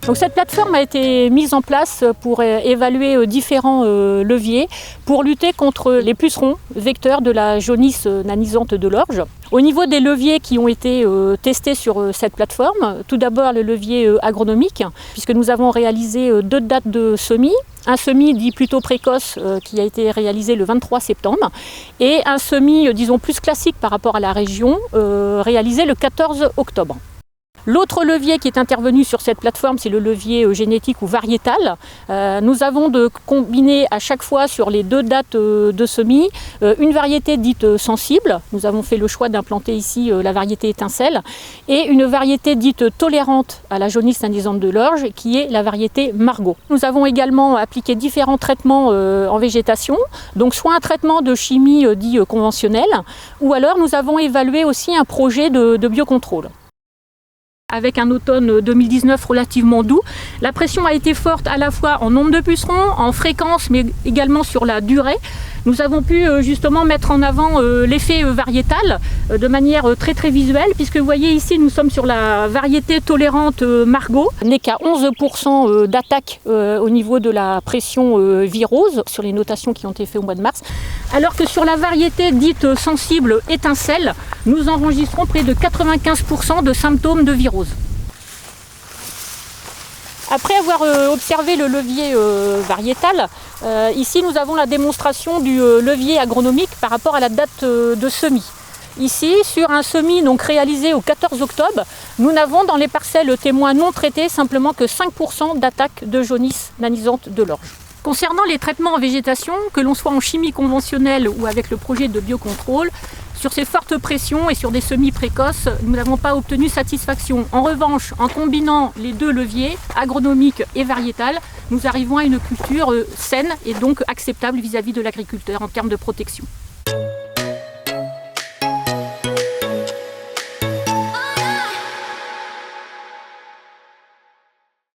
Donc cette plateforme a été mise en place pour évaluer différents leviers pour lutter contre les pucerons vecteurs de la jaunisse nanisante de l'orge. Au niveau des leviers qui ont été testés sur cette plateforme, tout d'abord le levier agronomique, puisque nous avons réalisé 2 dates de semis. Un semis dit plutôt précoce qui a été réalisé le 23 septembre et un semis, disons, plus classique par rapport à la région, réalisé le 14 octobre. L'autre levier qui est intervenu sur cette plateforme, c'est le levier génétique ou variétal. Nous avons combiné à chaque fois sur les 2 dates de semis une variété dite sensible. Nous avons fait le choix d'implanter ici la variété étincelle et une variété dite tolérante à la jaunisse nanisante de l'orge qui est la variété Margot. Nous avons également appliqué différents traitements en végétation, donc soit un traitement de chimie dit conventionnel ou alors nous avons évalué aussi un projet de biocontrôle. Avec un automne 2019 relativement doux, la pression a été forte à la fois en nombre de pucerons, en fréquence, mais également sur la durée. Nous avons pu justement mettre en avant l'effet variétal de manière très visuelle, puisque vous voyez ici, nous sommes sur la variété tolérante Margot. Elle n'est qu'à 11% d'attaque au niveau de la pression virose, sur les notations qui ont été faites au mois de mars, alors que sur la variété dite sensible étincelle, nous enregistrons près de 95% de symptômes de virose. Après avoir observé le levier variétal, ici nous avons la démonstration du levier agronomique par rapport à la date de semis. Ici, sur un semis donc réalisé au 14 octobre, nous n'avons dans les parcelles témoins non traitées simplement que 5% d'attaque de jaunisse nanisante de l'orge. Concernant les traitements en végétation, que l'on soit en chimie conventionnelle ou avec le projet de biocontrôle, sur ces fortes pressions et sur des semis précoces, nous n'avons pas obtenu satisfaction. En revanche, en combinant les 2 leviers, agronomique et variétal, nous arrivons à une culture saine et donc acceptable vis-à-vis de l'agriculteur en termes de protection.